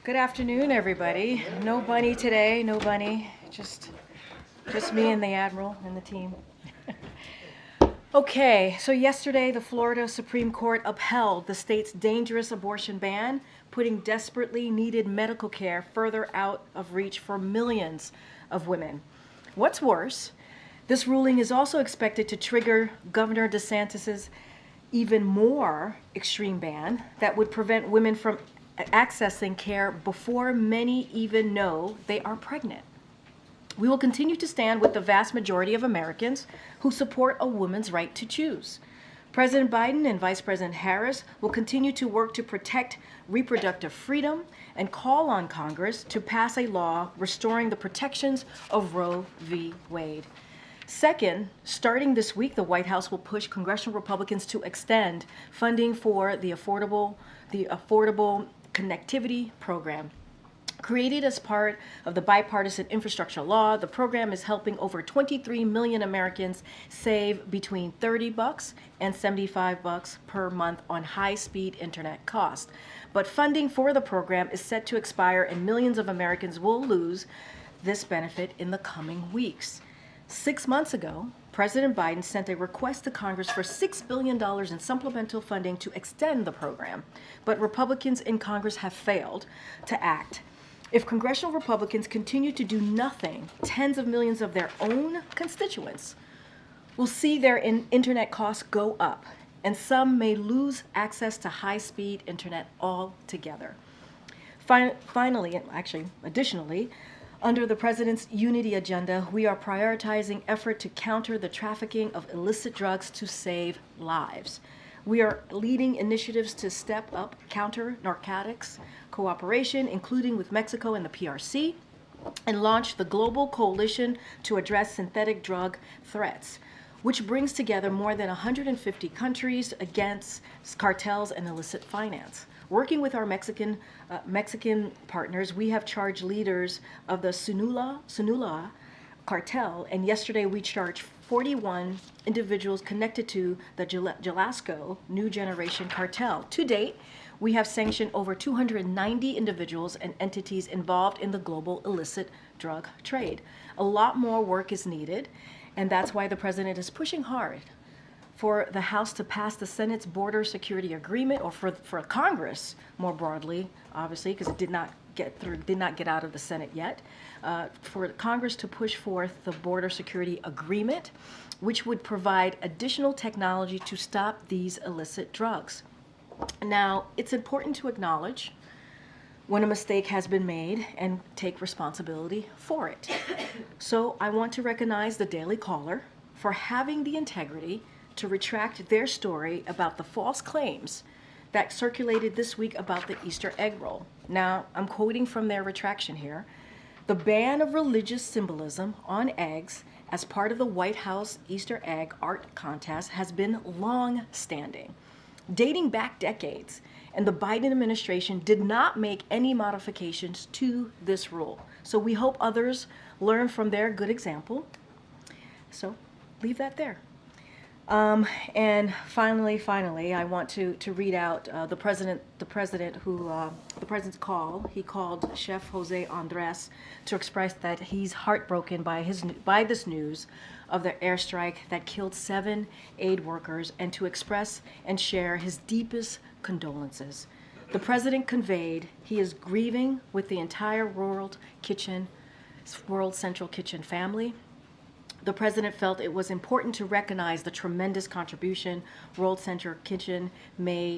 Good afternoon, everybody. No bunny today, no bunny. Just me and the Admiral and the team. Okay, so yesterday the Florida Supreme Court upheld the state's dangerous abortion ban, putting desperately needed medical care further out of reach for millions of women. What's worse, this ruling is also expected to trigger Governor DeSantis's even more extreme ban that would prevent women from accessing care before many even know they are pregnant. We will continue to stand with the vast majority of Americans who support a woman's right to choose. President Biden and Vice President Harris will continue to work to protect reproductive freedom and call on Congress to pass a law restoring the protections of Roe v. Wade. Second, starting this week, the White House will push congressional Republicans to extend funding for the Affordable Connectivity Program. Created as part of the bipartisan infrastructure law, the program is helping over 23 million Americans save between $30 and $75 per month on high-speed internet costs. But funding for the program is set to expire, and millions of Americans will lose this benefit in the coming weeks. 6 months ago, President Biden sent a request to Congress for $6 billion in supplemental funding to extend the program, but Republicans in Congress have failed to act. If congressional Republicans continue to do nothing, tens of millions of their own constituents will see their internet costs go up, and some may lose access to high-speed internet altogether. Additionally, under the President's Unity Agenda, we are prioritizing effort to counter the trafficking of illicit drugs to save lives. We are leading initiatives to step up counter-narcotics cooperation, including with Mexico and the PRC, and launch the Global Coalition to Address Synthetic Drug Threats, which brings together more than 150 countries against cartels and illicit finance. Working with our Mexican partners, we have charged leaders of the Sinaloa cartel, and yesterday we charged 41 individuals connected to the Jalisco New Generation cartel. To date, we have sanctioned over 290 individuals and entities involved in the global illicit drug trade. A lot more work is needed, and that's why the President is pushing hard for the House to pass the Senate's border security agreement, or for Congress more broadly, obviously, because it did not get out of the Senate yet, for Congress to push forth the border security agreement, which would provide additional technology to stop these illicit drugs. Now, it's important to acknowledge when a mistake has been made and take responsibility for it. So I want to recognize the Daily Caller for having the integrity to retract their story about the false claims that circulated this week about the Easter egg roll. Now, I'm quoting from their retraction here. The ban of religious symbolism on eggs as part of the White House Easter egg art contest has been long-standing, dating back decades, and the Biden administration did not make any modifications to this rule. So we hope others learn from their good example. So leave that there. And finally, I want to read out the president's call. He called Chef Jose Andres to express that he's heartbroken by this news of the airstrike that killed 7 aid workers, and to express and share his deepest condolences. The president conveyed he is grieving with the entire World Central Kitchen family. The president felt it was important to recognize the tremendous contribution World Central Kitchen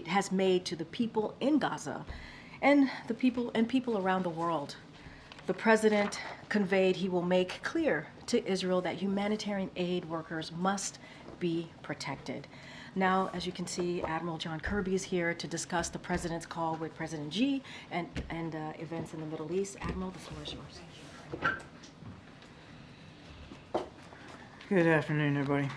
has made to the people in Gaza and people around the world. The president conveyed he will make clear to Israel that humanitarian aid workers must be protected. Now, as you can see, Admiral John Kirby is here to discuss the president's call with President Xi and events in the Middle East. Admiral, the floor is yours. Good afternoon, everybody.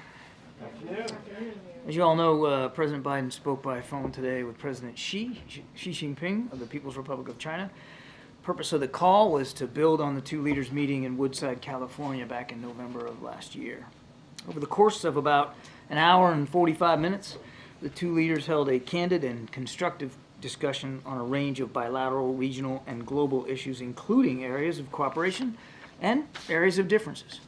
As you all know, President Biden spoke by phone today with President Xi Jinping of the People's Republic of China. The purpose of the call was to build on the two leaders' meeting in Woodside, California back in November of last year. Over the course of about an hour and 45 minutes, the two leaders held a candid and constructive discussion on a range of bilateral, regional, and global issues, including areas of cooperation and areas of differences.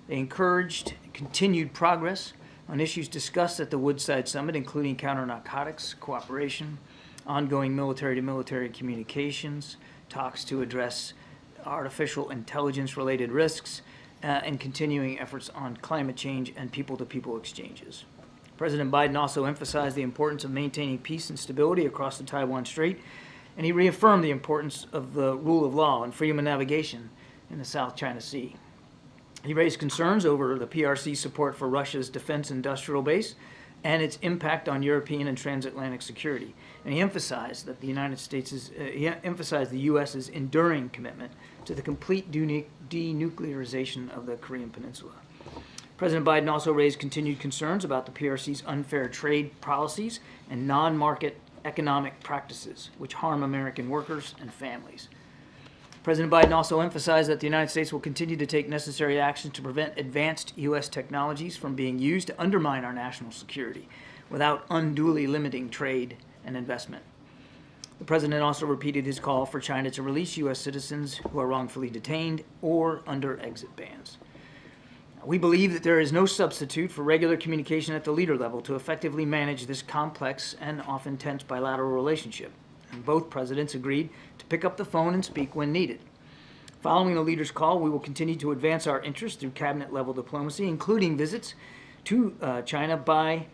They encouraged continued progress on issues discussed at the Woodside Summit, including counter-narcotics, cooperation, ongoing military-to-military communications, talks to address artificial intelligence-related risks, and continuing efforts on climate change and people-to-people exchanges. President Biden also emphasized the importance of maintaining peace and stability across the Taiwan Strait, and he reaffirmed the importance of the rule of law and freedom of navigation in the South China Sea. He raised concerns over the PRC's support for Russia's defense industrial base and its impact on European and transatlantic security. And he emphasized that the the U.S.'s enduring commitment to the complete denuclearization of the Korean Peninsula. President Biden also raised continued concerns about the PRC's unfair trade policies and non-market economic practices, which harm American workers and families. President Biden also emphasized that the United States will continue to take necessary actions to prevent advanced U.S. technologies from being used to undermine our national security without unduly limiting trade and investment. The president also repeated his call for China to release U.S. citizens who are wrongfully detained or under exit bans. We believe that there is no substitute for regular communication at the leader level to effectively manage this complex and often tense bilateral relationship. And both presidents agreed to pick up the phone and speak when needed. Following the leaders' call, we will continue to advance our interests through cabinet-level diplomacy, including visits to China by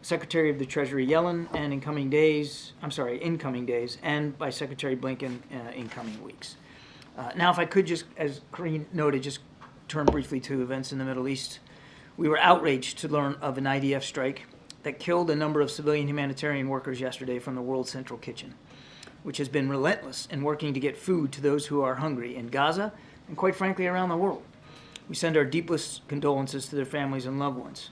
Secretary of the Treasury Yellen and incoming days, and by Secretary Blinken in coming weeks. Now, if I could just, as Karine noted, just turn briefly to events in the Middle East. We were outraged to learn of an IDF strike that killed a number of civilian humanitarian workers yesterday from the World Central Kitchen, which has been relentless in working to get food to those who are hungry in Gaza and, quite frankly, around the world. We send our deepest condolences to their families and loved ones.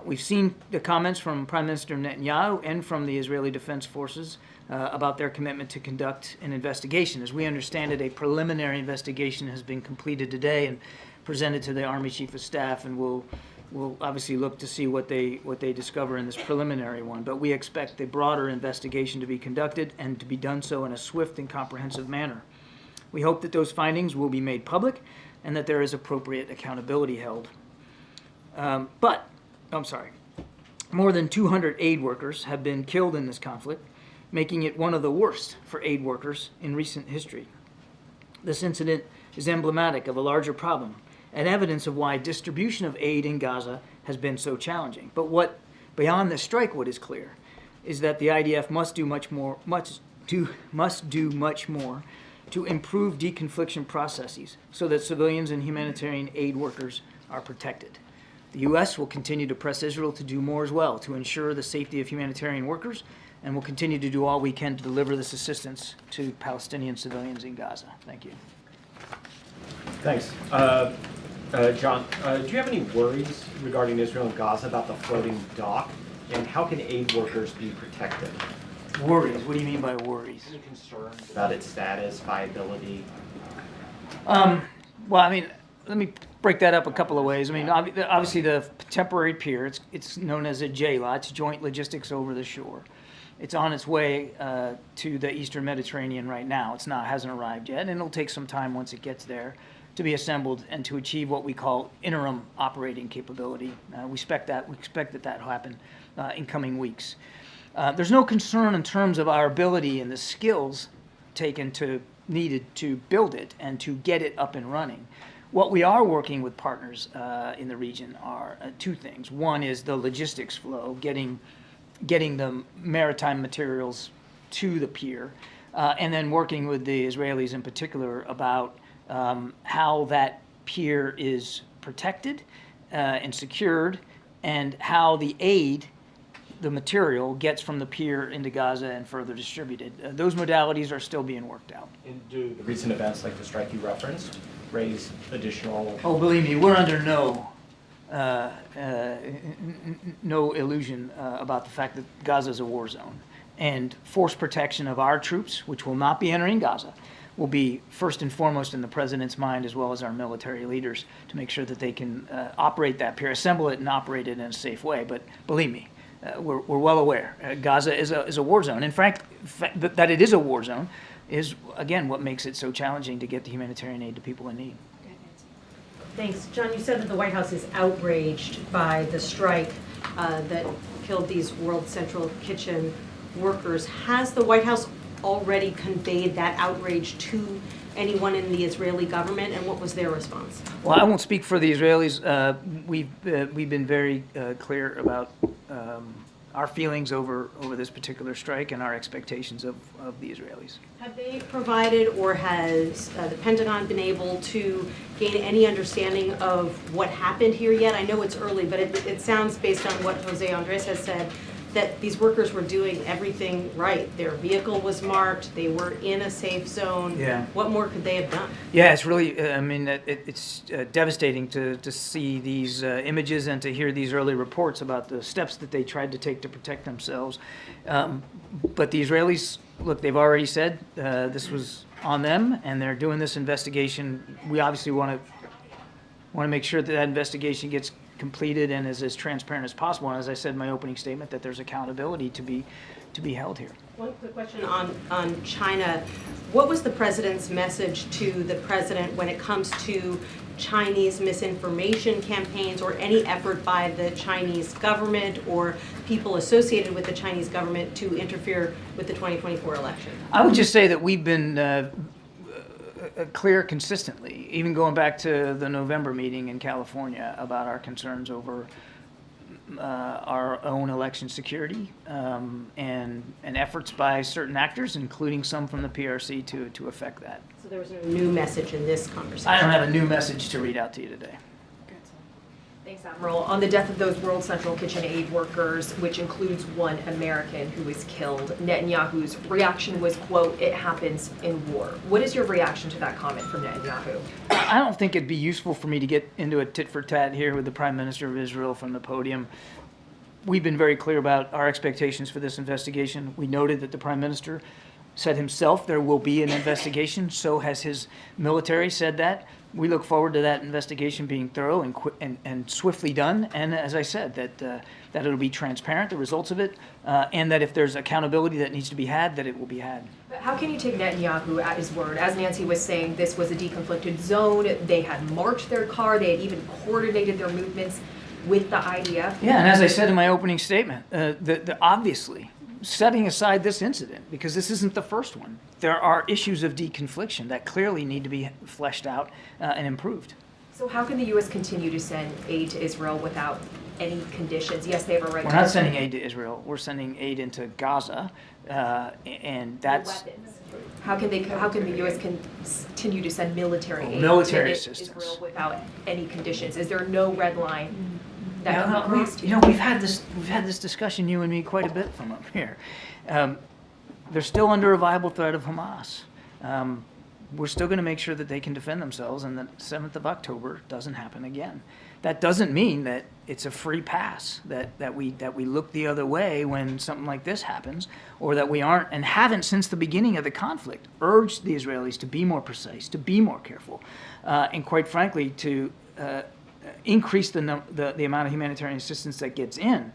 We've seen the comments from Prime Minister Netanyahu and from the Israeli Defense Forces about their commitment to conduct an investigation. As we understand it, a preliminary investigation has been completed today and presented to the Army Chief of Staff, and we'll obviously look to see what they discover in this preliminary one. But we expect a broader investigation to be conducted and to be done so in a swift and comprehensive manner. We hope that those findings will be made public and that there is appropriate accountability held. More than 200 aid workers have been killed in this conflict, making it one of the worst for aid workers in recent history. This incident is emblematic of a larger problem and evidence of why distribution of aid in Gaza has been so challenging. But beyond the strike, what is clear is that the IDF must do much more to improve deconfliction processes so that civilians and humanitarian aid workers are protected. The U.S. will continue to press Israel to do more as well to ensure the safety of humanitarian workers, and will continue to do all we can to deliver this assistance to Palestinian civilians in Gaza. Thank you. Thanks. John, do you have any worries regarding Israel and Gaza about the floating dock, and how can aid workers be protected? Worries? What do you mean by worries? Any concerns about its status, viability? Let me break that up a couple of ways. Obviously the temporary pier, it's known as a JLOT, it's Joint Logistics Over the Shore. It's on its way to the Eastern Mediterranean right now. Hasn't arrived yet, and it'll take some time once it gets there to be assembled and to achieve what we call interim operating capability. We expect that will happen in coming weeks. There's no concern in terms of our ability and the skills needed to build it and to get it up and running. What we are working with partners in the region are two things. One is the logistics flow, getting the maritime materials to the pier, and then working with the Israelis in particular about how that pier is protected and secured, and how the aid, the material, gets from the pier into Gaza and further distributed. Those modalities are still being worked out. And do the recent events like the strike you referenced raise additional... Oh, believe me, we're under no illusion about the fact that Gaza is a war zone. And force protection of our troops, which will not be entering Gaza, will be first and foremost in the president's mind, as well as our military leaders, to make sure that they can operate that pier, assemble it and operate it in a safe way. But believe me, we're well aware. Gaza is a war zone. In fact, that it is a war zone is, again, what makes it so challenging to get the humanitarian aid to people in need. Thanks. John, you said that the White House is outraged by the strike that killed these World Central Kitchen workers. Has the White House already conveyed that outrage to anyone in the Israeli government, and what was their response? Well, I won't speak for the Israelis. We've been very clear about our feelings over this particular strike and our expectations of the Israelis. Have they provided, or has the Pentagon been able to gain any understanding of what happened here yet? I know it's early, but it sounds, based on what Jose Andres has said, that these workers were doing everything right. Their vehicle was marked, they were in a safe zone. Yeah. What more could they have done? Yeah, it's really, I mean, it's devastating to see these images and to hear these early reports about the steps that they tried to take to protect themselves. But the Israelis, look, they've already said this was on them, and they're doing this investigation. We obviously want to make sure that that investigation gets completed and is as transparent as possible. And as I said in my opening statement, that there's accountability to be held here. One quick question on China. What was the president's message to the president when it comes to Chinese misinformation campaigns or any effort by the Chinese government or people associated with the Chinese government to interfere with the 2024 election? I would just say that we've been clear consistently, even going back to the November meeting in California, about our concerns over our own election security and efforts by certain actors, including some from the PRC, to affect that. So there was no new message in this conversation? I don't have a new message to read out to you today. Thanks, Admiral. On the death of those World Central Kitchen aid workers, which includes one American who was killed, Netanyahu's reaction was, quote, "It happens in war." What is your reaction to that comment from Netanyahu? I don't think it'd be useful for me to get into a tit-for-tat here with the Prime Minister of Israel from the podium. We've been very clear about our expectations for this investigation. We noted that the Prime Minister said himself there will be an investigation. So has his military said that. We look forward to that investigation being thorough and swiftly done. And as I said, that it'll be transparent, the results of it, and that if there's accountability that needs to be had, that it will be had. But how can you take Netanyahu at his word? As Nancy was saying, this was a deconflicted zone. They had marked their car. They had even coordinated their movements with the IDF. Yeah, and as I said in my opening statement, obviously, setting aside this incident, because this isn't the first one, there are issues of deconfliction that clearly need to be fleshed out and improved. So how can the U.S. continue to send aid to Israel without any conditions? Yes, they have a right to... We're not sending aid to Israel. We're sending aid into Gaza, and that's... Weapons. How can the U.S. continue to send military aid military to assistance Israel without any conditions? Is there no red line that can be crossed? We've had this discussion, you and me, quite a bit from up here. They're still under a viable threat of Hamas. We're still going to make sure that they can defend themselves, and that 7th of October doesn't happen again. That doesn't mean that it's a free pass, that we look the other way when something like this happens, or that we aren't and haven't since the beginning of the conflict urged the Israelis to be more precise, to be more careful, and quite frankly to increase the amount of humanitarian assistance that gets in.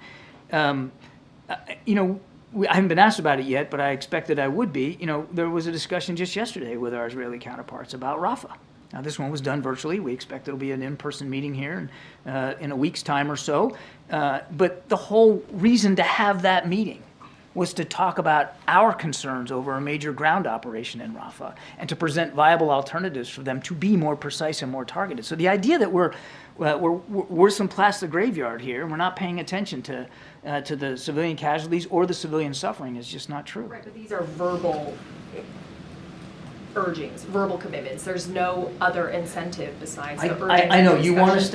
I haven't been asked about it yet, but I expected I would be. There was a discussion just yesterday with our Israeli counterparts about Rafah. Now, this one was done virtually. We expect it'll be an in-person meeting here in a week's time or so. But the whole reason to have that meeting was to talk about our concerns over a major ground operation in Rafah and to present viable alternatives for them to be more precise and more targeted. So the idea that we're some plastic graveyard here and we're not paying attention to the civilian casualties or the civilian suffering is just not true. Right, but these are verbal urgings, verbal commitments. There's no other incentive besides the urgings. I know you want us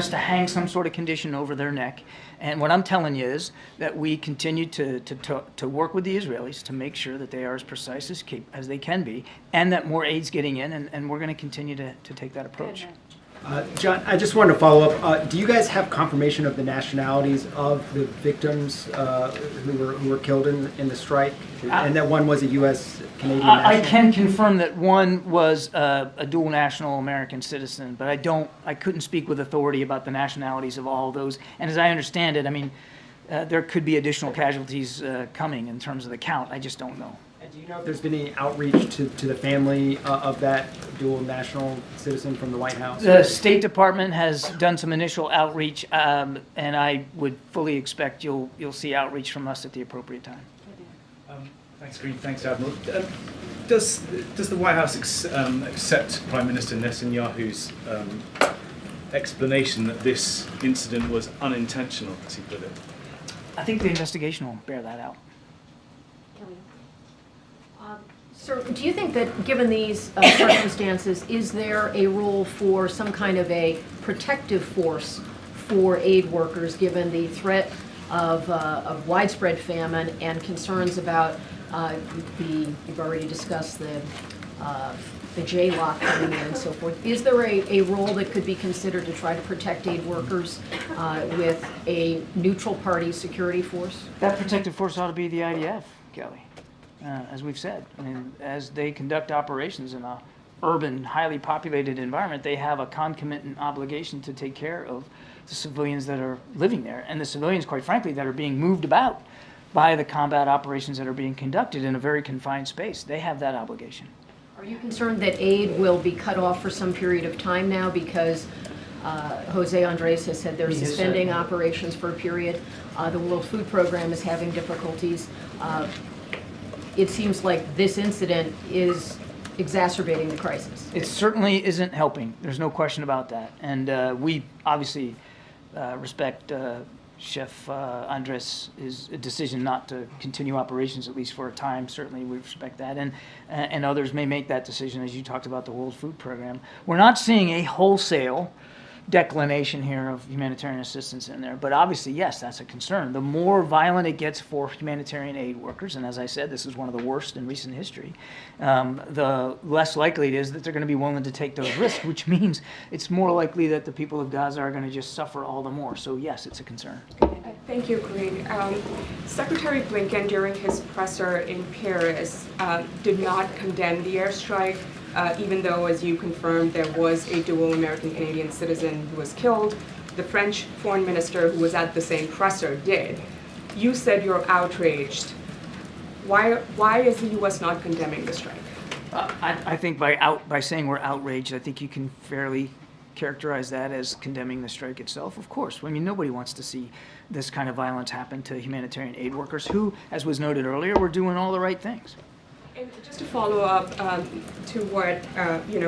to hang some sort of condition over their neck, and what I'm telling you is that we continue to work with the Israelis to make sure that they are as precise as they can be, and that more aid's getting in, and we're going to continue to take that approach. John, I just wanted to follow up. Do you guys have confirmation of the nationalities of the victims who were killed in the strike, and that one was a U.S. Canadian national? I can confirm that one was a dual national American citizen, but I couldn't speak with authority about the nationalities of all of those. And as I understand it, I mean, there could be additional casualties coming in terms of the count. I just don't know. And do you know if there's been any outreach to the family of that dual national citizen from the White House? The State Department has done some initial outreach, and I would fully expect you'll see outreach from us at the appropriate time. Thanks, Green. Thanks, Admiral. Does the White House accept Prime Minister Netanyahu's explanation that this incident was unintentional, as he put it? I think the investigation will bear that out. Sir, do you think that given these circumstances, is there a role for some kind of a protective force for aid workers, given the threat of widespread famine and concerns about you've already discussed the J-lock coming in and so forth. Is there a role that could be considered to try to protect aid workers with a neutral party security force? That protective force ought to be the IDF, Kelly, as we've said. I mean, as they conduct operations in a urban, highly populated environment, they have a concomitant obligation to take care of the civilians that are living there, and the civilians, quite frankly, that are being moved about by the combat operations that are being conducted in a very confined space. They have that obligation. Are you concerned that aid will be cut off for some period of time now because Jose Andres has said they're suspending operations for a period? The World Food Program is having difficulties. It seems like this incident is exacerbating the crisis. It certainly isn't helping. There's no question about that. And we obviously respect Chef Andres' decision not to continue operations, at least for a time. Certainly we respect that. And others may make that decision, as you talked about the World Food Program. We're not seeing a wholesale declination here of humanitarian assistance in there. But obviously, yes, that's a concern. The more violent it gets for humanitarian aid workers, and as I said, this is one of the worst in recent history, the less likely it is that they're going to be willing to take those risks, which means it's more likely that the people of Gaza are going to just suffer all the more. So yes, it's a concern. Thank you, Karine. Secretary Blinken, during his presser in Paris, did not condemn the airstrike, even though, as you confirmed, there was a dual American-Canadian citizen who was killed. The French foreign minister, who was at the same presser, did. You said you're outraged. Why is the U.S. not condemning the strike? I think by saying we're outraged, I think you can fairly characterize that as condemning the strike itself. Of course. I mean, nobody wants to see this kind of violence happen to humanitarian aid workers who, as was noted earlier, were doing all the right things. And just to follow up to what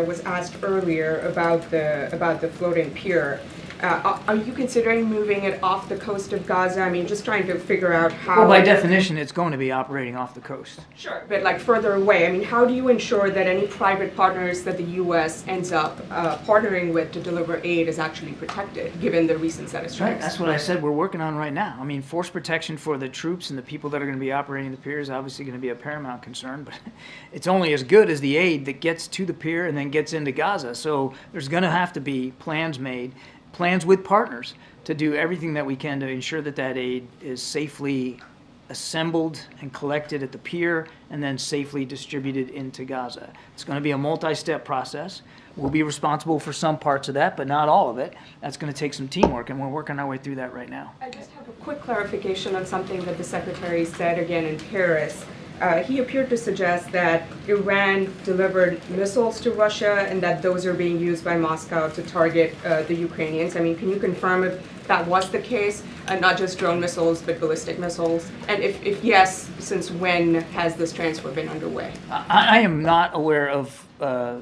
was asked earlier about the floating pier, are you considering moving it off the coast of Gaza? I mean, just trying to figure out how. Well, by definition, it's going to be operating off the coast. Sure, but like further away. I mean, how do you ensure that any private partners that the U.S. ends up partnering with to deliver aid is actually protected, given the recent set of strikes? Right, that's what I said we're working on right now. I mean, force protection for the troops and the people that are going to be operating the pier is obviously going to be a paramount concern, but it's only as good as the aid that gets to the pier and then gets into Gaza. So there's going to have to be plans made, plans with partners to do everything that we can to ensure that that aid is safely assembled and collected at the pier and then safely distributed into Gaza. It's going to be a multi-step process. We'll be responsible for some parts of that, but not all of it. That's going to take some teamwork, and we're working our way through that right now. I just have a quick clarification on something that the Secretary said again in Paris. He appeared to suggest that Iran delivered missiles to Russia and that those are being used by Moscow to target the Ukrainians. I mean, can you confirm if that was the case, not just drone missiles, but ballistic missiles? And if yes, since when has this transfer been underway? I am not aware of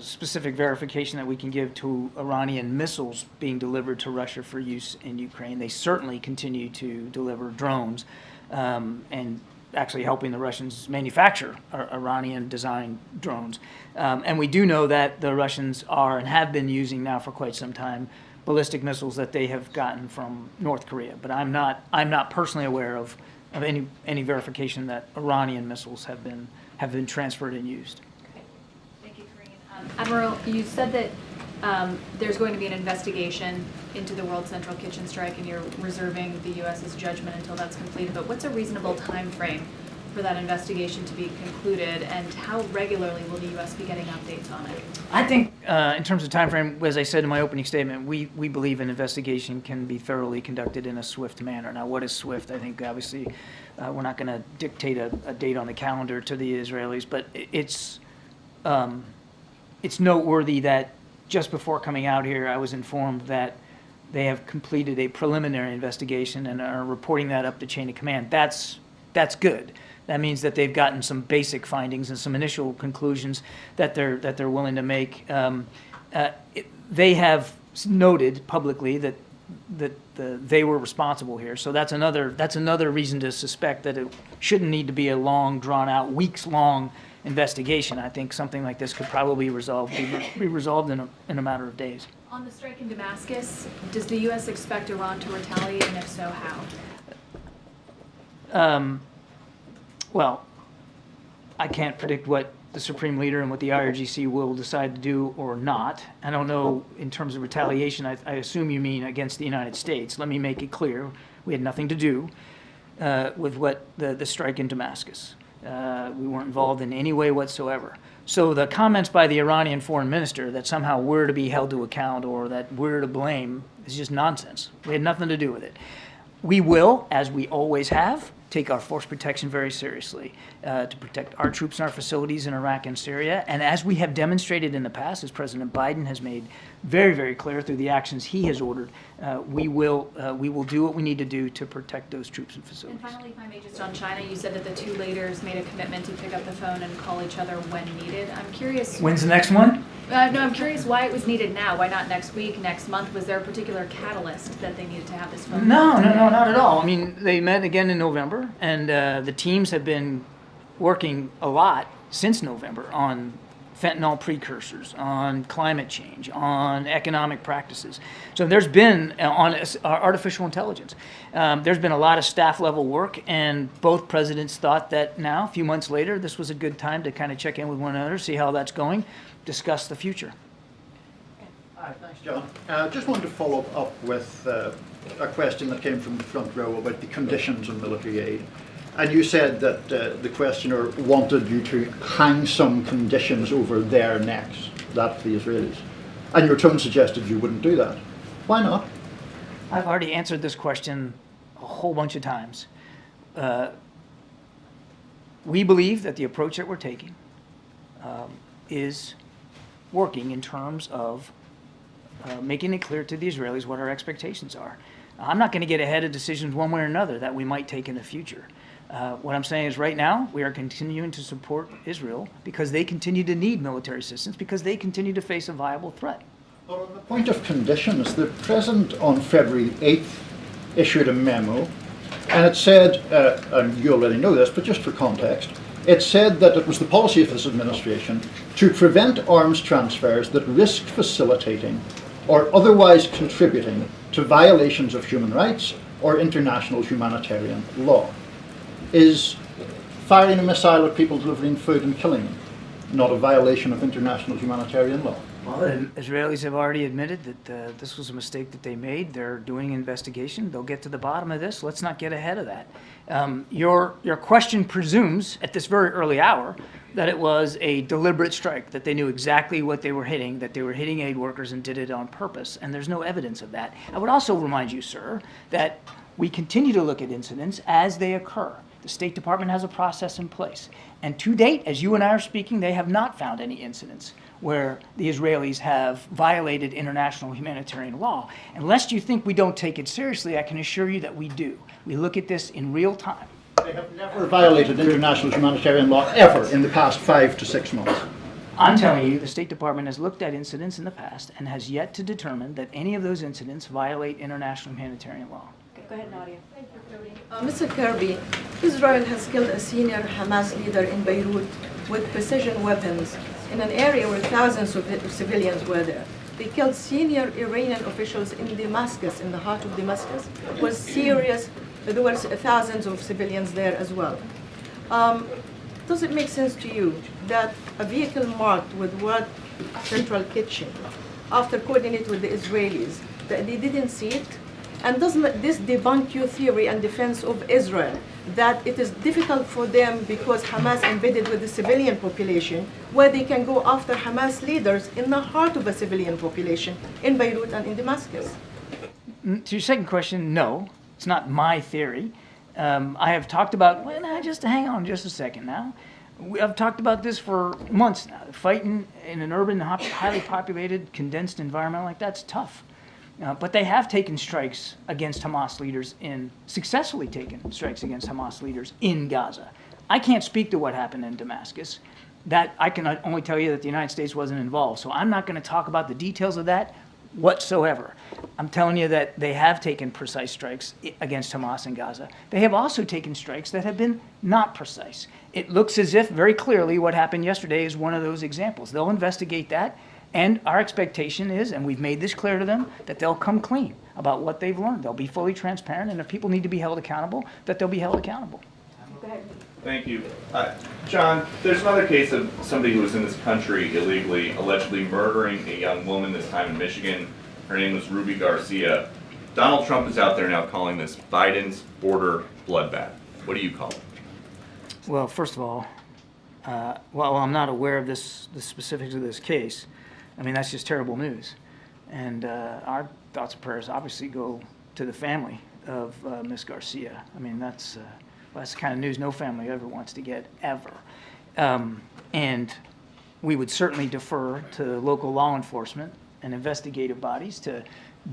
specific verification that we can give to Iranian missiles being delivered to Russia for use in Ukraine. They certainly continue to deliver drones and actually helping the Russians manufacture Iranian-designed drones. And we do know that the Russians are and have been using now for quite some time ballistic missiles that they have gotten from North Korea. But I'm not personally aware of any verification that Iranian missiles have been transferred and used. Okay. Thank you, Karine. Admiral, you said that there's going to be an investigation into the World Central Kitchen strike, and you're reserving the U.S.'s judgment until that's completed. But what's a reasonable time frame for that investigation to be concluded, and how regularly will the U.S. be getting updates on it? I think, in terms of time frame, as I said in my opening statement, we believe an investigation can be thoroughly conducted in a swift manner. Now, what is swift? I think, obviously, we're not going to dictate a date on the calendar to the Israelis, but it's noteworthy that just before coming out here, I was informed that they have completed a preliminary investigation and are reporting that up the chain of command. That's good. That means that they've gotten some basic findings and some initial conclusions that they're willing to make. They have noted publicly that they were responsible here. So that's another reason to suspect that it shouldn't need to be a long, drawn-out, weeks-long investigation. I think something like this could probably be resolved in a matter of days. On the strike in Damascus, does the U.S. expect Iran to retaliate, and if so, how? Well, I can't predict what the Supreme Leader and what the IRGC will decide to do or not. I don't know in terms of retaliation. I assume you mean against the United States. Let me make it clear. We had nothing to do with what the strike in Damascus. We weren't involved in any way whatsoever. So the comments by the Iranian foreign minister that somehow we're to be held to account or that we're to blame is just nonsense. We had nothing to do with it. We will, as we always have, take our force protection very seriously to protect our troops and our facilities in Iraq and Syria. And as we have demonstrated in the past, as President Biden has made very, very clear through the actions he has ordered, we will do what we need to do to protect those troops and facilities. And finally, if I may, just on China, you said that the two leaders made a commitment to pick up the phone and call each other when needed. I'm curious. When's the next one? No, I'm curious why it was needed now. Why not next week, next month? Was there a particular catalyst that they needed to have this phone? No, not at all. I mean, they met again in November, and the teams have been working a lot since November on fentanyl precursors, on climate change, on economic practices. So there's been, on artificial intelligence, there's been a lot of staff level work, and both presidents thought that now, a few months later, this was a good time to kind of check in with one another, see how that's going, discuss the future. Hi, thanks, John. Just wanted to follow up with a question that came from the front row about the conditions on military aid. And you said that the questioner wanted you to hang some conditions over their necks, that's the Israelis. And your tone suggested you wouldn't do that. Why not? I've already answered this question a whole bunch of times. We believe that the approach that we're taking is working in terms of making it clear to the Israelis what our expectations are. I'm not going to get ahead of decisions one way or another that we might take in the future. What I'm saying is right now we are continuing to support Israel because they continue to need military assistance, because they continue to face a viable threat. Well, on the point of conditions, the President on February 8th issued a memo, and it said, and you already know this, but just for context, it said that it was the policy of this administration to prevent arms transfers that risk facilitating or otherwise contributing to violations of human rights or international humanitarian law. Is firing a missile at people delivering food and killing them not a violation of international humanitarian law? Well, the Israelis have already admitted that this was a mistake that they made. They're doing an investigation. They'll get to the bottom of this. Let's not get ahead of that. Your question presumes at this very early hour that it was a deliberate strike, that they knew exactly what they were hitting, that they were hitting aid workers and did it on purpose, and there's no evidence of that. I would also remind you, sir, that we continue to look at incidents as they occur. The State Department has a process in place. And to date, as you and I are speaking, they have not found any incidents where the Israelis have violated international humanitarian law. Unless you think we don't take it seriously, I can assure you that we do. We look at this in real time. They have never violated international humanitarian law ever in the past 5 to 6 months. I'm telling you, the State Department has looked at incidents in the past and has yet to determine that any of those incidents violate international humanitarian law. Go ahead, Nadia. Mr. Kirby, Israel has killed a senior Hamas leader in Beirut with precision weapons in an area where thousands of civilians were there. They killed senior Iranian officials in Damascus, in the heart of Damascus. It was serious. There were thousands of civilians there as well. Does it make sense to you that a vehicle marked with word Central Kitchen, after coordinating with the Israelis, that they didn't see it, And doesn't this debunk your theory and defense of Israel that it is difficult for them because Hamas embedded with the civilian population, where they can go after Hamas leaders in the heart of a civilian population in Beirut and in Damascus? To your second question, no, it's not my theory. I have talked about, well, now, just hang on just a second now. I've talked about this for months now. Fighting in an urban, highly populated, condensed environment like that's tough. But they have taken strikes against Hamas leaders successfully taken strikes against Hamas leaders in Gaza. I can't speak to what happened in Damascus. That I can only tell you that the United States wasn't involved. So I'm not going to talk about the details of that whatsoever. I'm telling you that they have taken precise strikes against Hamas in Gaza. They have also taken strikes that have been not precise. It looks as if very clearly what happened yesterday is one of those examples. They'll investigate that, and our expectation is, and we've made this clear to them, that they'll come clean about what they've learned. They'll be fully transparent, and if people need to be held accountable, that they'll be held accountable. Thank you. John, there's another case of somebody who was in this country illegally, allegedly murdering a young woman, this time in Michigan. Her name was Ruby Garcia. Donald Trump is out there now calling this Biden's border bloodbath. What do you call it? Well, first of all, while I'm not aware of the specifics of this case, I mean, that's just terrible news. And our thoughts and prayers obviously go to the family of Ms. Garcia. I mean, that's the kind of news no family ever wants to get, ever. And we would certainly defer to local law enforcement and investigative bodies to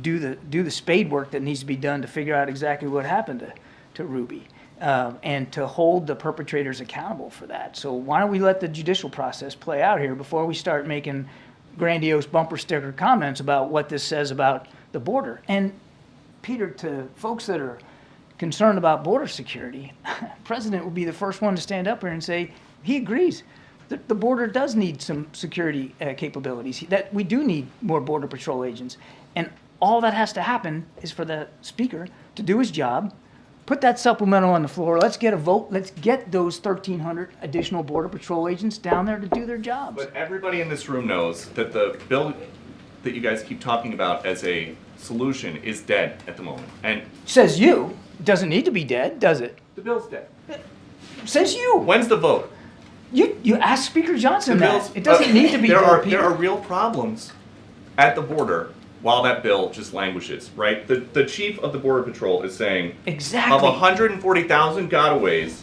do the spade work that needs to be done to figure out exactly what happened to Ruby, and to hold the perpetrators accountable for that. So why don't we let the judicial process play out here before we start making grandiose bumper sticker comments about what this says about the border. And Peter, to folks that are concerned about border security, the president will be the first one to stand up here and say he agrees that the border does need some security capabilities, that we do need more Border Patrol agents. And all that has to happen is for the speaker to do his job, put that supplemental on the floor, let's get a vote, let's get those 1,300 additional Border Patrol agents down there to do their jobs. But everybody in this room knows that the bill that you guys keep talking about as a solution is dead at the moment. And says you. It doesn't need to be dead, does it? the bill's dead. Says you. When's the vote? You ask Speaker Johnson The that. bill's- It doesn't need to be dead, Peter. There are real problems at the border while that bill just languishes, right? The chief of the Border Patrol is saying, Exactly. of 140,000 gotaways,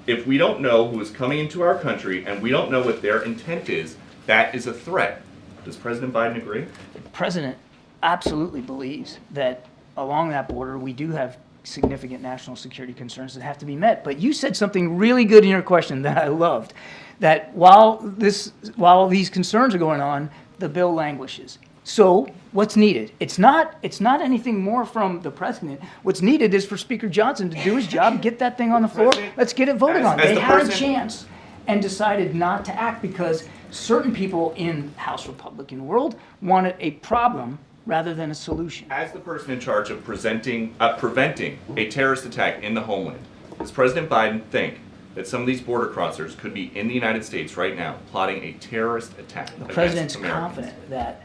if we don't know who is coming into our country and we don't know what their intent is, that is a threat. Does President Biden agree? The president absolutely believes that along that border we do have significant national security concerns that have to be met. But you said something really good in your question that I loved, that while these concerns are going on, the bill languishes. So what's needed? It's not anything more from the president. What's needed is for Speaker Johnson to do his job, get that thing on the floor, let's get it voted on. They had a chance and decided not to act because certain people in the House Republican world wanted a problem rather than a solution. As the person in charge of preventing a terrorist attack in the homeland, does President Biden think that some of these border crossers could be in the United States right now plotting a terrorist attack The against president's Americans? confident that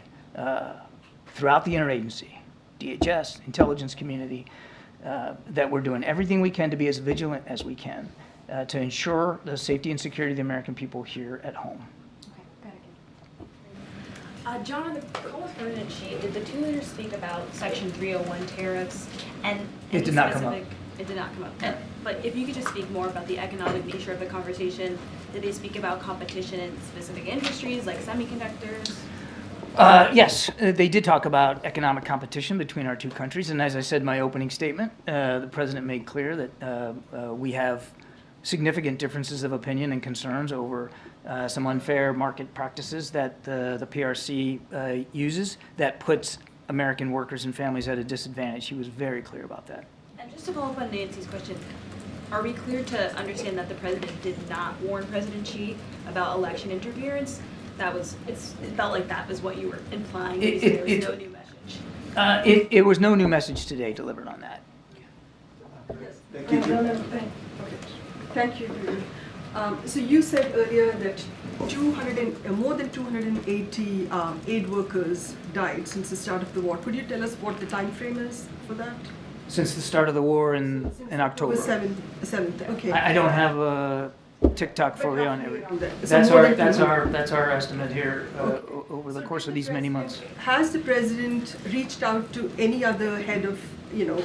throughout the interagency, DHS, intelligence community, that we're doing everything we can to be as vigilant as we can to ensure the safety and security of the American people here at home. John, on the call with President Xi, did the two leaders speak about Section 301 tariffs? And It did not come up. It did not come up. But if you could just speak more about the economic nature of the conversation, did they speak about competition in specific industries like semiconductors? Yes, they did talk about economic competition between our two countries, and as I said in my opening statement, the president made clear that we have significant differences of opinion and concerns over some unfair market practices that the PRC uses that puts American workers and families at a disadvantage. He was very clear about that. And just to follow up on Nancy's question, are we clear to understand that the president did not warn President Xi about election interference? It felt like that was what you were implying. There was no new message. It was no new message today delivered on that. Thank you. Thank you. So you said earlier that more than 280 aid workers died since the start of the war. Could you tell us what the time frame is for that? Since the start of the war in October. 7th, okay. I don't have a TikTok for you on everything. So That's our estimate here over the course of these many months. Has the president reached out to any other head of,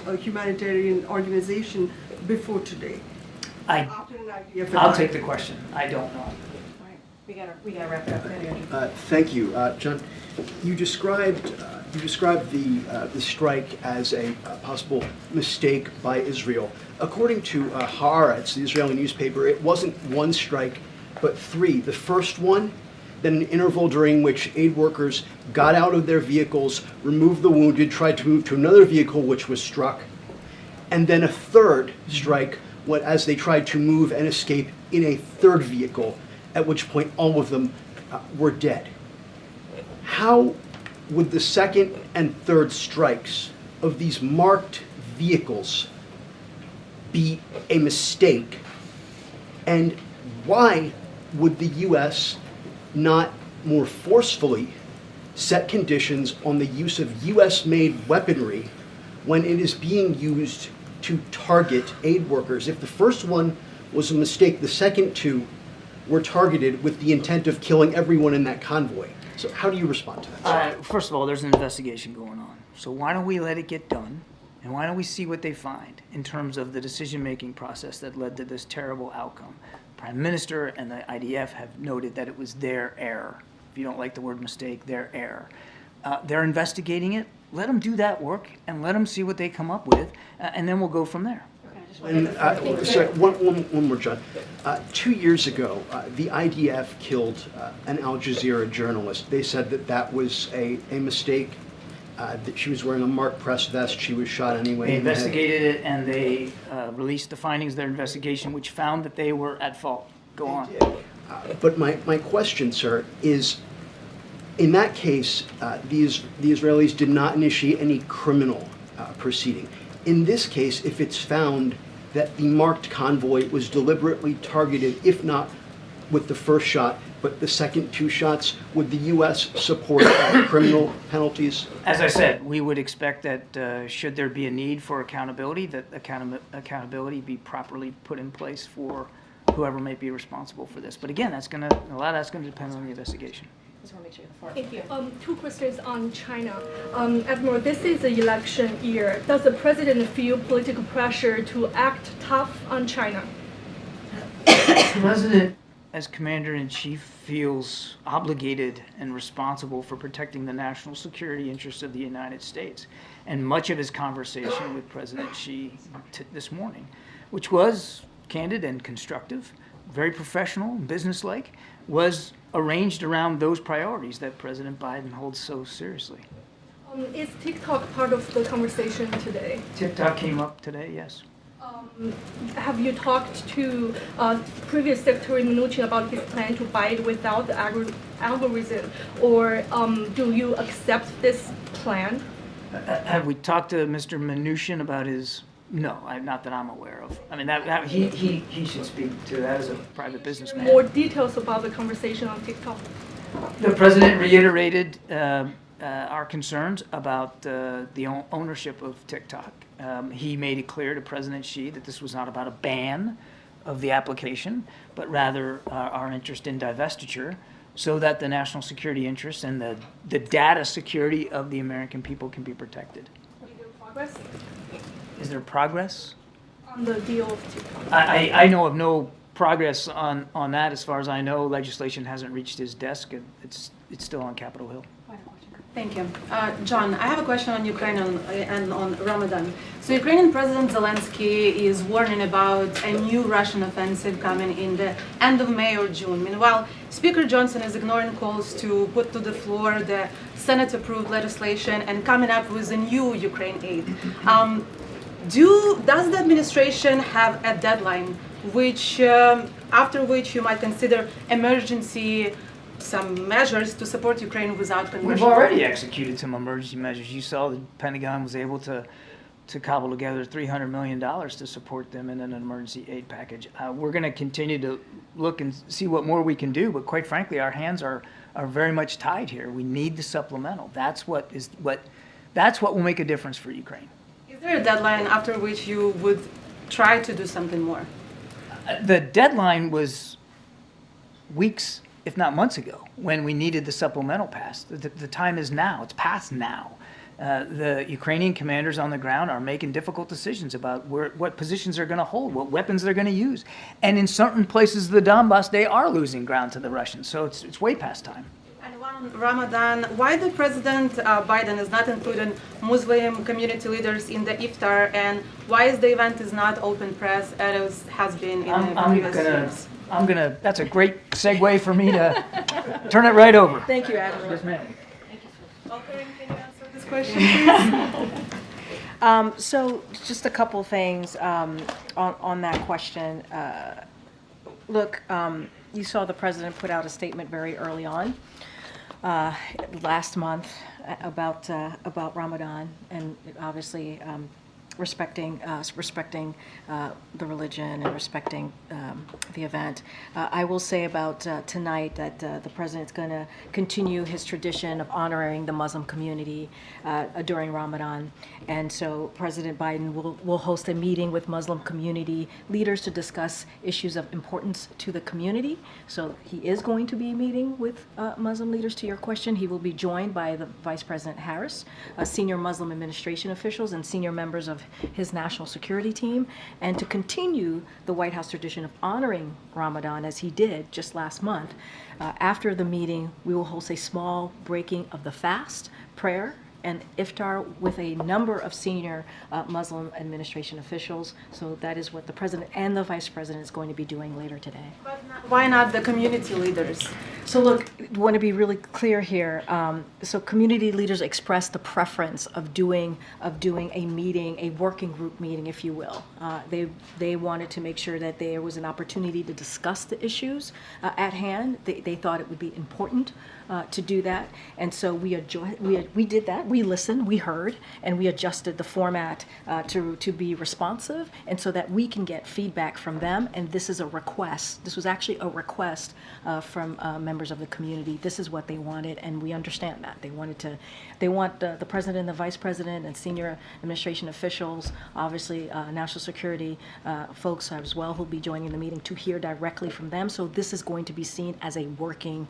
a humanitarian organization before today? I'll take the question. I don't know. We gotta wrap it up. Thank you, John. You described the strike as a possible mistake by Israel. According to Haaretz, the Israeli newspaper, it wasn't one strike, but three. The first one, then an interval during which aid workers got out of their vehicles, removed the wounded, tried to move to another vehicle which was struck, and then a third strike as they tried to move and escape in a third vehicle, at which point all of them were dead. How would the second and third strikes of these marked vehicles be a mistake? And why would the U.S. not more forcefully set conditions on the use of U.S.-made weaponry when it is being used to target aid workers? If the first one was a mistake, the second two were targeted with the intent of killing everyone in that convoy. So how do you respond to that? First of all, there's an investigation going on. So why don't we let it get done? And why don't we see what they find in terms of the decision-making process that led to this terrible outcome? Prime Minister and the IDF have noted that it was their error. If you don't like the word mistake, their error. They're investigating it. Let them do that work and let them see what they come up with, and then we'll go from there. And, sorry, one more, John. 2 years ago, the IDF killed an Al Jazeera journalist. They said that was a mistake, that she was wearing a marked press vest. She was shot anyway. They investigated it, and they released the findings of their investigation, which found that they were at fault. Go on. But my question, sir, is, in that case, the Israelis did not initiate any criminal proceeding. In this case, if it's found that the marked convoy was deliberately targeted, if not with the first shot, but the second two shots, would the U.S. support criminal penalties? As I said, we would expect that should there be a need for accountability, that accountability be properly put in place for whoever may be responsible for this. But again, a lot of that's going to depend on the investigation. Thank you. Two questions on China. Admiral, this is an election year. Does the president feel political pressure to act tough on China? The president, as commander-in-chief, feels obligated and responsible for protecting the national security interests of the United States. And much of his conversation with President Xi this morning, which was candid and constructive, very professional and businesslike, was arranged around those priorities that President Biden holds so seriously. Is TikTok part of the conversation today? TikTok came up today, yes. Have you talked to previous Secretary Mnuchin about his plan to buy it without the algorithm, or do you accept this plan? Have we talked to Mr. Mnuchin about his? No, not that I'm aware of. I mean, he should speak to that as a private businessman. More details about the conversation on TikTok. The president reiterated our concerns about the ownership of TikTok. He made it clear to President Xi that this was not about a ban of the application, but rather our interest in divestiture, so that the national security interests and the data security of the American people can be protected. Is there progress? Is there progress? On the deal of TikTok? I know of no progress on that. As far as I know, legislation hasn't reached his desk. It's still on Capitol Hill. Thank you. John, I have a question on Ukraine and on Ramadan. So Ukrainian President Zelensky is warning about a new Russian offensive coming in the end of May or June. Meanwhile, Speaker Johnson is ignoring calls to put to the floor the Senate-approved legislation and coming up with a new Ukraine aid. Does the administration have a deadline after which you might consider emergency some measures to support Ukraine without conversion? We've already executed some emergency measures. You saw the Pentagon was able to to cobble together $300 million to support them in an emergency aid package. We're going to continue to look and see what more we can do, but quite frankly, our hands are very much tied here. We need the supplemental. That's what will make a difference for Ukraine. Is there a deadline after which you would try to do something more? The deadline was weeks, if not months ago, when we needed the supplemental passed. The time is now. It's past now. The Ukrainian commanders on the ground are making difficult decisions about what positions they're going to hold, what weapons they're going to use. And in certain places of the Donbass, they are losing ground to the Russians. So it's way past time. And one Ramadan, why the President Biden is not including Muslim community leaders in the iftar, and why is the event is not open press as it has been in the previous years? That's a great segue for me to turn it right over. Thank you, Admiral. Yes, ma'am. Question, please. So just a couple things on that question. Look, you saw the president put out a statement very early on last month about Ramadan, and obviously respecting the religion and respecting the event. I will say about tonight that the president's going to continue his tradition of honoring the Muslim community during Ramadan, and so President Biden will host a meeting with Muslim community leaders to discuss issues of importance to the community. So he is going to be meeting with Muslim leaders. To your question, he will be joined by the Vice President Harris, senior Muslim administration officials, and senior members of his national security team, and to continue the White House tradition of honoring Ramadan as he did just last month. After the meeting, we will host a small breaking of the fast, prayer, and iftar with a number of senior Muslim administration officials. So that is what the president and the vice president is going to be doing later today. But why not the community leaders? So look, I want to be really clear here. So community leaders expressed the preference of doing a meeting, a working group meeting, if you will. They wanted to make sure that there was an opportunity to discuss the issues at hand. They thought it would be important to do that, and so we did that. We listened, we heard, and we adjusted the format to be responsive, and so that we can get feedback from them. And this is a request. This was actually a request from members of the community. This is what they wanted, and we understand that. They want the president and the vice president and senior administration officials, obviously national security folks as well, who'll be joining the meeting, to hear directly from them. So this is going to be seen as a working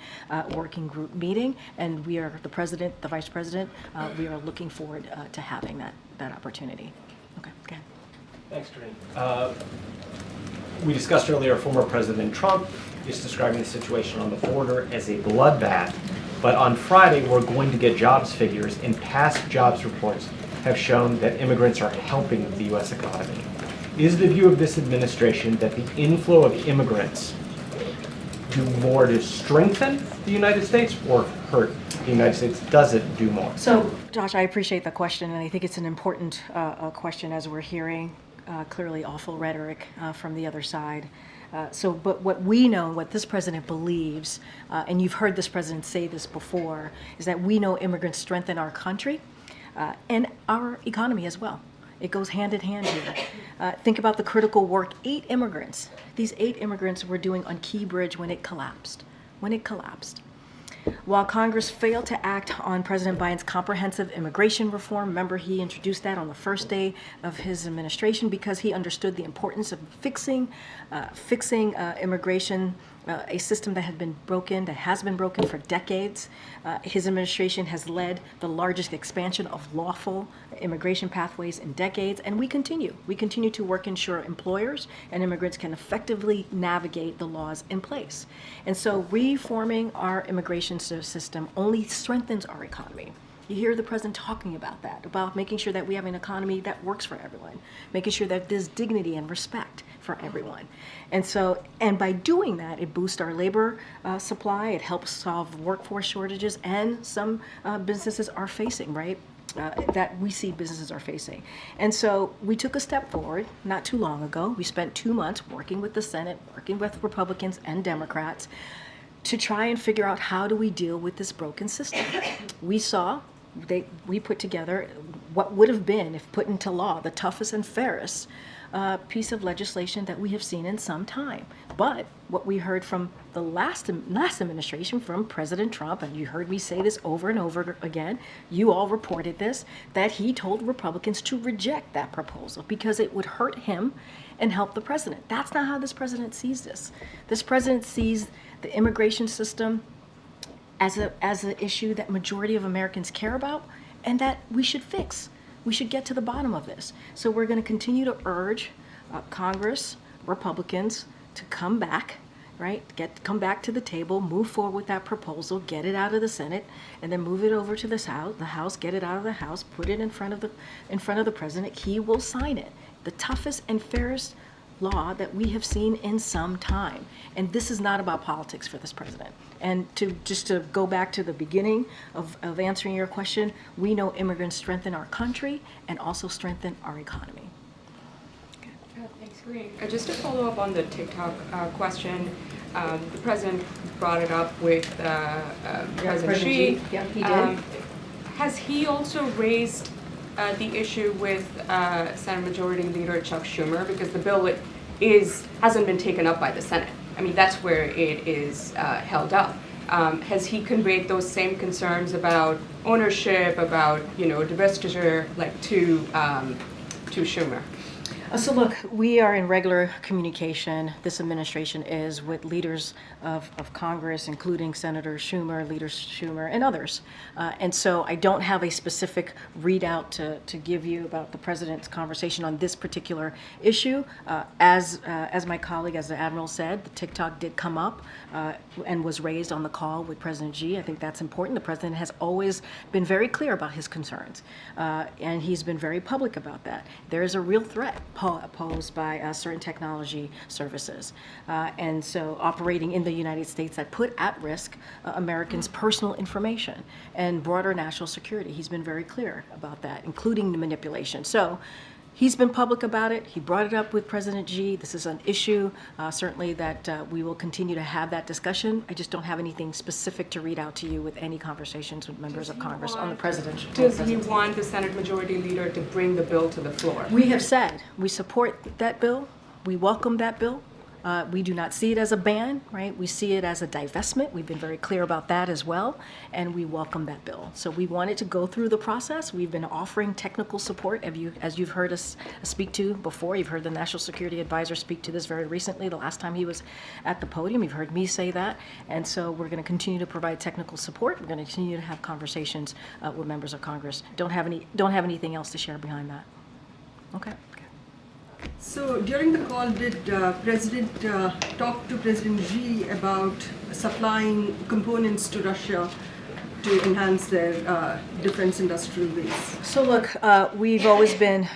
group meeting, and we are, the president, the vice president, we are looking forward to having that opportunity. Okay, go ahead. Thanks, Karine. We discussed earlier, former President Trump is describing the situation on the border as a bloodbath, but on Friday we're going to get jobs figures, and past jobs reports have shown that immigrants are helping the U.S. economy. Is the view of this administration that the inflow of immigrants do more to strengthen the United States or hurt the United States? Does it do more? So, Josh, I appreciate the question, and I think it's an important question as we're hearing clearly awful rhetoric from the other side. But what we know, what this president believes, and you've heard this president say this before, is that we know immigrants strengthen our country and our economy as well. It goes hand in hand here. Think about the critical work these 8 immigrants were doing on Key Bridge when it collapsed. While Congress failed to act on President Biden's comprehensive immigration reform, remember he introduced that on the first day of his administration because he understood the importance of fixing immigration, a system that has been broken for decades. His administration has led the largest expansion of lawful immigration pathways in decades, and we continue to work to ensure employers and immigrants can effectively navigate the laws in place. And so reforming our immigration system only strengthens our economy. You hear the president talking about that, about making sure that we have an economy that works for everyone, making sure that there's dignity and respect for everyone. And by doing that, it boosts our labor supply, it helps solve workforce shortages, and some businesses are facing, right? That we see businesses are facing. And so we took a step forward not too long ago. We spent 2 months working with the Senate, working with Republicans and Democrats to try and figure out how do we deal with this broken system. We put together what would have been, if put into law, the toughest and fairest piece of legislation that we have seen in some time. But what we heard from the last administration, from President Trump, and you heard me say this over and over again, you all reported this, that he told Republicans to reject that proposal because it would hurt him and help the president. That's not how this president sees this. This president sees the immigration system as an issue that majority of Americans care about and that we should fix. We should get to the bottom of this. So we're going to continue to urge Congress, Republicans, to come back, right? Come back to the table, move forward with that proposal, get it out of the Senate, and then move it over to the House, get it out of the House, put it in front of the president. He will sign it. The toughest and fairest law that we have seen in some time. And this is not about politics for this president. And to go back to the beginning of answering your question, we know immigrants strengthen our country and also strengthen our economy. Thanks, Karine. Just to follow up on the TikTok question, the president brought it up with President Xi. Yeah, he did. Has he also raised the issue with Senate Majority Leader Chuck Schumer, because the bill hasn't been taken up by the Senate? I mean, that's where it is held up. Has he conveyed those same concerns about ownership, about divestiture, like to Schumer? So look, we are in regular communication, this administration is, with leaders of Congress, including Senator Schumer, Leader Schumer, and others. And so I don't have a specific readout to give you about the president's conversation on this particular issue. As my colleague, as the Admiral said, the TikTok did come up and was raised on the call with President Xi. I think that's important. The president has always been very clear about his concerns, and he's been very public about that. There is a real threat posed by certain technology services, and so operating in the United States, that put at risk Americans' personal information and broader national security. He's been very clear about that, including the manipulation. So he's been public about it. He brought it up with President Xi. This is an issue, certainly, that we will continue to have that discussion. I just don't have anything specific to read out to you with any conversations with members of Congress on the president. Does he want the Senate Majority Leader to bring the bill to the floor? We have said we support that bill. We welcome that bill. We do not see it as a ban, right? We see it as a divestment. We've been very clear about that as well, and we welcome that bill. So we wanted to go through the process. We've been offering technical support, as you've heard us speak to before. You've heard the National Security Advisor speak to this very recently, the last time he was at the podium. You've heard me say that, and so we're going to continue to provide technical support. We're going to continue to have conversations with members of Congress. Don't have anything else to share behind that. Okay. So during the call, did President talk to President Xi about supplying components to Russia to enhance their defense industrial base? So look, we've always been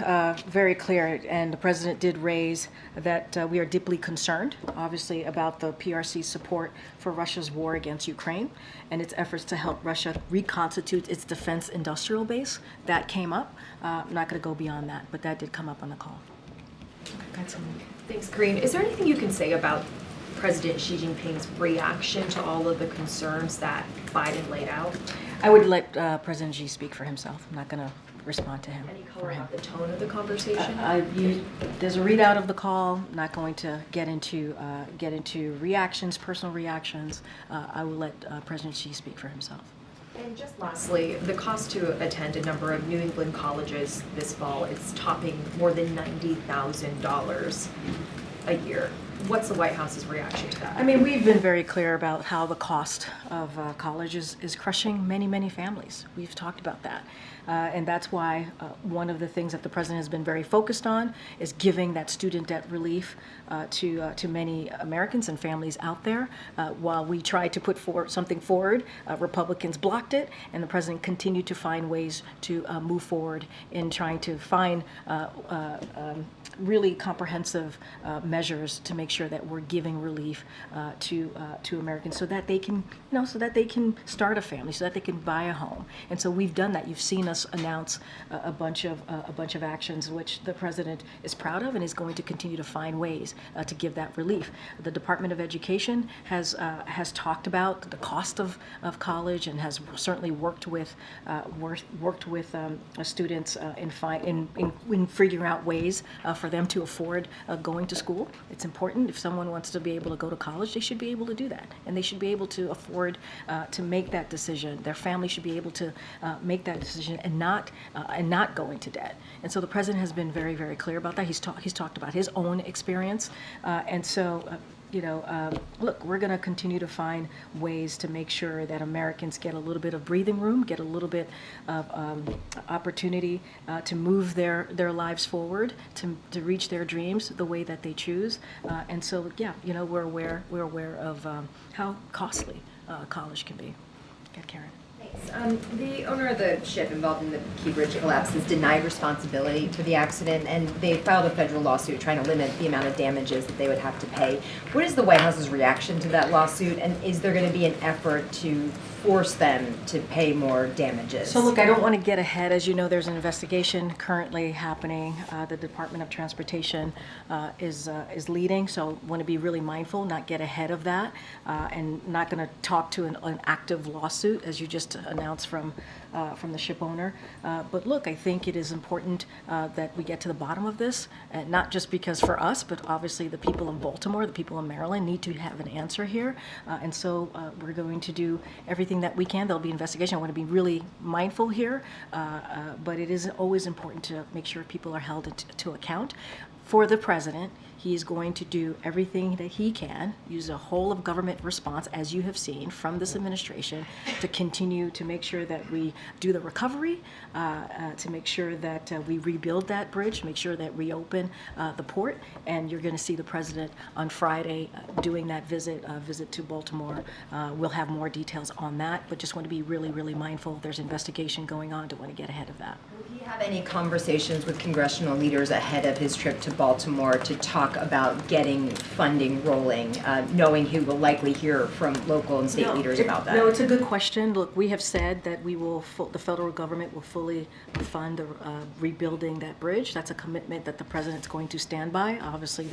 very clear, and the president did raise that we are deeply concerned, obviously, about the PRC's support for Russia's war against Ukraine and its efforts to help Russia reconstitute its defense industrial base. That came up. I'm not going to go beyond that, but that did come up on the call. Thanks, Karine. Is there anything you can say about President Xi Jinping's reaction to all of the concerns that Biden laid out? I would let President Xi speak for himself. I'm not going to respond to him. Any color about the tone of the conversation? There's a readout of the call. I'm not going to get into reactions, personal reactions. I will let President Xi speak for himself. And just lastly, the cost to attend a number of New England colleges this fall is topping more than $90,000 a year. What's the White House's reaction to that? I mean, we've been very clear about how the cost of college is crushing many, many families. We've talked about that. And that's why one of the things that the president has been very focused on is giving that student debt relief to many Americans and families out there. While we tried to put something forward, Republicans blocked it, and the president continued to find ways to move forward in trying to find really comprehensive measures to make sure that we're giving relief to Americans so that they can, so that they can start a family, so that they can buy a home. And so we've done that. You've seen us announce a bunch of actions which the president is proud of and is going to continue to find ways to give that relief. The Department of Education has talked about the cost of college and has certainly worked with students in figuring out ways for them to afford going to school. It's important. If someone wants to be able to go to college, they should be able to do that, and they should be able to afford to make that decision. Their family should be able to make that decision and not go into debt. And so the president has been very, very clear about that. He's talked about his own experience, and so. Look, we're going to continue to find ways to make sure that Americans get a little bit of breathing room, get a little bit of opportunity to move their lives forward, to reach their dreams the way that they choose. And so, yeah, we're aware of how costly college can be. Okay, Karen. The owner of the ship involved in the Key Bridge collapse has denied responsibility for the accident, and they filed a federal lawsuit trying to limit the amount of damages that they would have to pay. What is the White House's reaction to that lawsuit, and is there going to be an effort to force them to pay more damages? So look, I don't want to get ahead. As you know, there's an investigation currently happening. The Department of Transportation is leading, so I want to be really mindful, not get ahead of that, and not going to talk to an active lawsuit, as you just announced from the ship owner. But look, I think it is important that we get to the bottom of this, not just because for us, but obviously the people of Baltimore, the people of Maryland need to have an answer here. And so we're going to do everything that we can. There'll be investigation. I want to be really mindful here, but it is always important to make sure people are held to account. For the president, he is going to do everything that he can, use a whole of government response, as you have seen from this administration, to continue to make sure that we do the recovery, to make sure that we rebuild that bridge, make sure that we open the port. And you're going to see the president on Friday doing that visit to Baltimore. We'll have more details on that, but just want to be really, really mindful. There's investigation going on. Don't want to get ahead of that. Will he have any conversations with congressional leaders ahead of his trip to Baltimore to talk about getting funding rolling, knowing he will likely hear from local and state leaders about that? No, it's a good question. Look, we have said that we will, the federal government will fully fund the rebuilding that bridge. That's a commitment that the president's going to stand by. Obviously,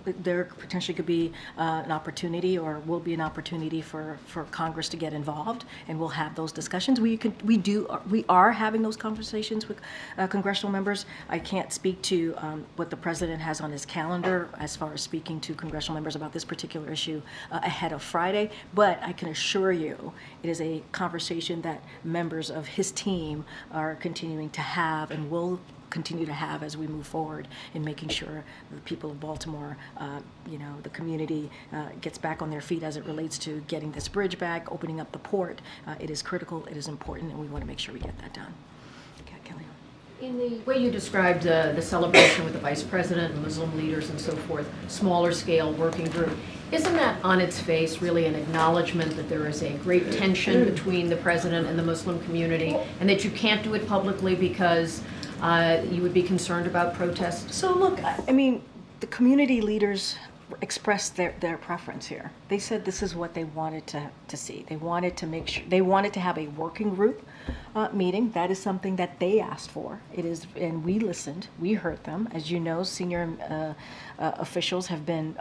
there potentially could be an opportunity, or will be an opportunity for Congress to get involved, and we'll have those discussions. We are having those conversations with congressional members. I can't speak to what the president has on his calendar as far as speaking to congressional members about this particular issue ahead of Friday, but I can assure you it is a conversation that members of his team are continuing to have and will continue to have as we move forward in making sure the people of Baltimore, the community gets back on their feet as it relates to getting this bridge back, opening up the port. It is critical, it is important, and we want to make sure we get that done. Okay, Kelly. In the way you described the celebration with the vice president, the Muslim leaders and so forth, smaller scale working group, isn't that on its face really an acknowledgement that there is a great tension between the president and the Muslim community, and that you can't do it publicly because you would be concerned about protests? So look, I mean, the community leaders expressed their preference here. They said this is what they wanted to see. They wanted to make sure, they wanted to have a working group meeting. That is something that they asked for. It is, and we listened, we heard them. As you know, senior officials have been,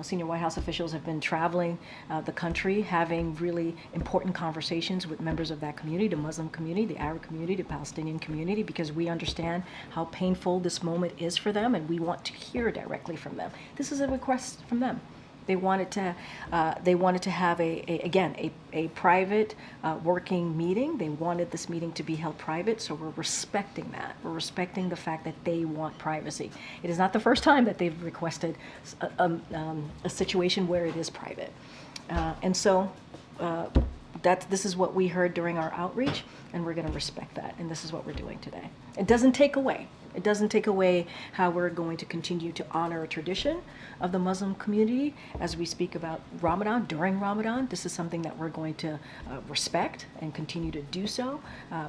senior White House officials have been traveling the country, having really important conversations with members of that community, the Muslim community, the Arab community, the Palestinian community, because we understand how painful this moment is for them, and we want to hear directly from them. This is a request from them. They wanted to have a private working meeting. They wanted this meeting to be held private, so we're respecting that. We're respecting the fact that they want privacy. It is not the first time that they've requested a situation where it is private, and so this is what we heard during our outreach, and we're going to respect that. And this is what we're doing today. It doesn't take away. It doesn't take away how we're going to continue to honor a tradition of the Muslim community as we speak about Ramadan, during Ramadan. This is something that we're going to respect and continue to do so.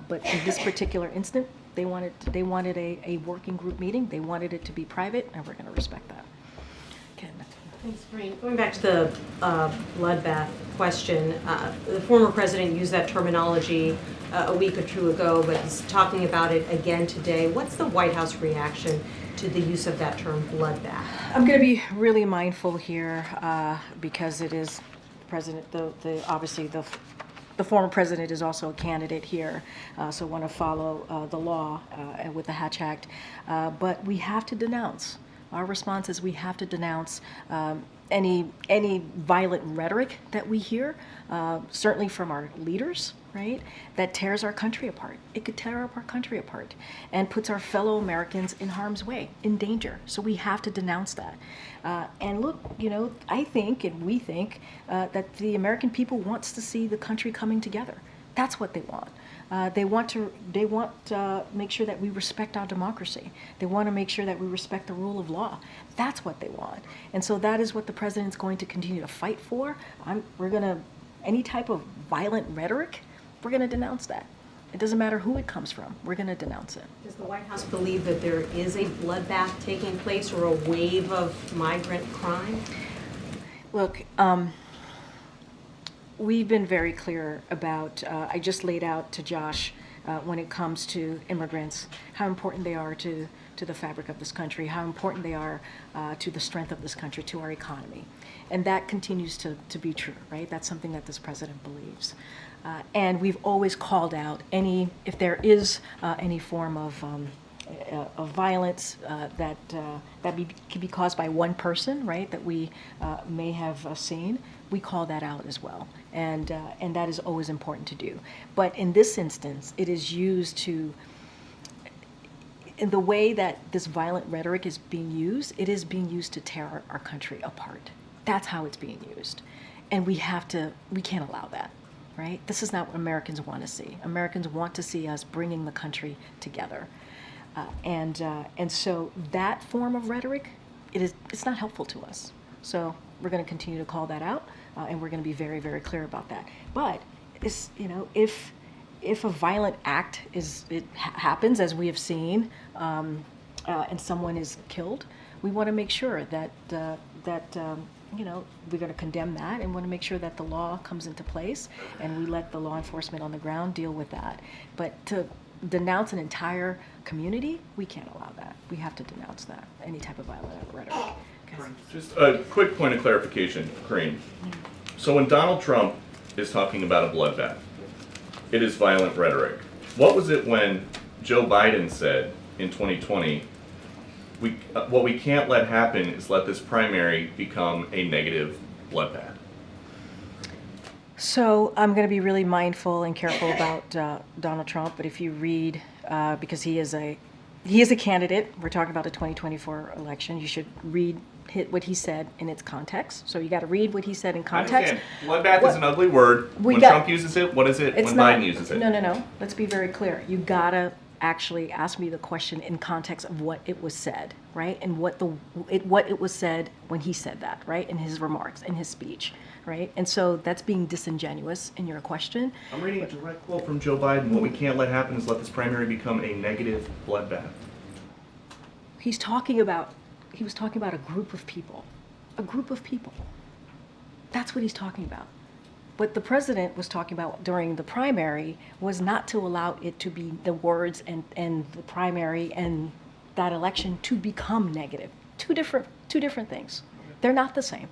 But in this particular instant, they wanted a working group meeting. They wanted it to be private, and we're going to respect that. Okay. Thanks, Karine. Going back to the bloodbath question, the former president used that terminology a week or two ago, but he's talking about it again today. What's the White House reaction to the use of that term, bloodbath? I'm going to be really mindful here because it is president. Obviously the former president is also a candidate here, so want to follow the law with the Hatch Act. But we have to denounce. Our response is we have to denounce any violent rhetoric that we hear, certainly from our leaders, right, that tears our country apart. It could tear our country apart and puts our fellow Americans in harm's way, in danger. So we have to denounce that. And look, you know, I think and we think that the American people wants to see the country coming together. That's what they want. They want to make sure that we respect our democracy. They want to make sure that we respect the rule of law. That's what they want. And so that is what the president's going to continue to fight for. We're going to, any type of violent rhetoric, we're going to denounce that. It doesn't matter who it comes from. We're going to denounce it. Does the White House believe that there is a bloodbath taking place or a wave of migrant crime? Look, we've been very clear about, I just laid out to Josh when it comes to immigrants, how important they are to the fabric of this country, how important they are to the strength of this country, to our economy. And that continues to be true, right? That's something that this president believes. And we've always called out if there is any form of violence that could be caused by one person, right, that we may have seen, we call that out as well. And that is always important to do. But in this instance, it is used to, in the way that this violent rhetoric is being used, it is being used to tear our country apart. That's how it's being used. And we can't allow that, right? This is not what Americans want to see. Americans want to see us bringing the country together. And so that form of rhetoric, it's not helpful to us. So we're going to continue to call that out, and we're going to be very, very clear about that. But it's, you know, if a violent act happens, as we have seen, and someone is killed, we want to make sure that you know, we're going to condemn that and want to make sure that the law comes into place and we let the law enforcement on the ground deal with that. But to denounce an entire community, we can't allow that. We have to denounce that, any type of violent rhetoric. Okay. Just a quick point of clarification, Karine. So when Donald Trump is talking about a bloodbath, it is violent rhetoric. What was it when Joe Biden said in 2020, what we can't let happen is let this primary become a negative bloodbath? So I'm going to be really mindful and careful about Donald Trump, but if you read, because he is a candidate, we're talking about the 2024 election, you should read what he said in its context. So you got to read what he said in context. Bloodbath is an ugly word. When Trump uses it, what is it when Biden uses it? No. Let's be very clear. You got to actually ask me the question in context of what it was said, right? And what it was said when he said that, right? In his remarks, in his speech, right? And so that's being disingenuous in your question. I'm reading a direct quote from Joe Biden. What we can't let happen is let this primary become a negative bloodbath. He was talking about a group of people. A group of people. That's what he's talking about. What the president was talking about during the primary was not to allow it to be the words and the primary and that election to become negative. Two different things. They're not the same.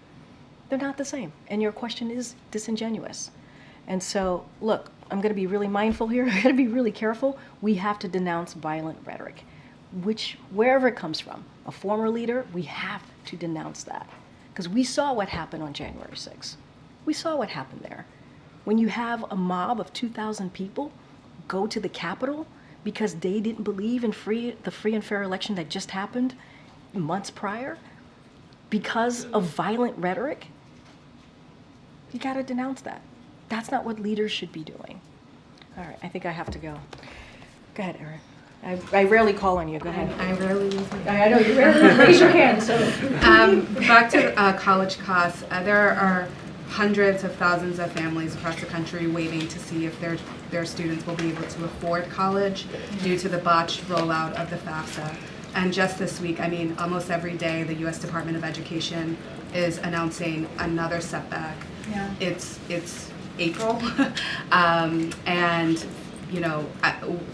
They're not the same. And your question is disingenuous. And so, look, I'm going to be really mindful here. I'm going to be really careful. We have to denounce violent rhetoric, wherever it comes from. A former leader, we have to denounce that. Because we saw what happened on January 6th. We saw what happened there. When you have a mob of 2,000 people go to the Capitol because they didn't believe in the free and fair election that just happened months prior, because of violent rhetoric, you got to denounce that. That's not what leaders should be doing. All right, I think I have to go. Go ahead, Erin. I rarely call on you. Go ahead. I rarely use my I know you rarely raise your hand. So back to college costs. There are hundreds of thousands of families across the country waiting to see if their students will be able to afford college due to the botched rollout of the FAFSA. And just this week, I mean, almost every day, the U.S. Department of Education is announcing another setback. Yeah. It's April, and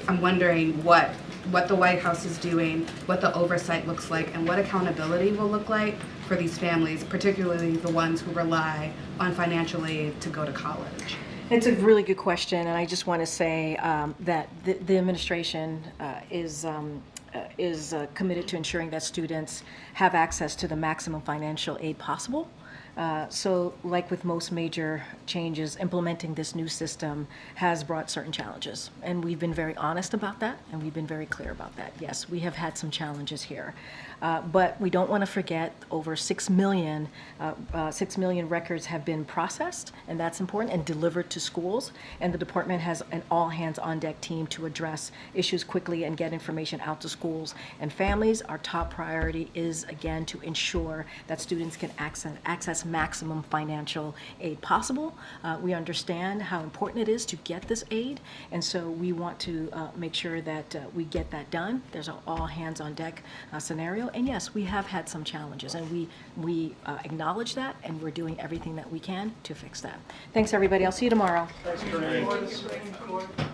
I'm wondering what the White House is doing, what the oversight looks like, and what accountability will look like for these families, particularly the ones who rely on financial aid to go to college. It's a really good question, and I just want to say that the administration is committed to ensuring that students have access to the maximum financial aid possible. So like with most major changes, implementing this new system has brought certain challenges. And we've been very honest about that, and we've been very clear about that. Yes, we have had some challenges here. But we don't want to forget over 6 million records have been processed, and that's important, and delivered to schools. And the department has an all-hands-on-deck team to address issues quickly and get information out to schools and families. Our top priority is, again, to ensure that students can access maximum financial aid possible. We understand how important it is to get this aid, and so we want to make sure that we get that done. There's an all-hands-on-deck scenario. And yes, we have had some challenges, and we acknowledge that, and we're doing everything that we can to fix that. Thanks, everybody. I'll see you tomorrow. Thanks, Karine.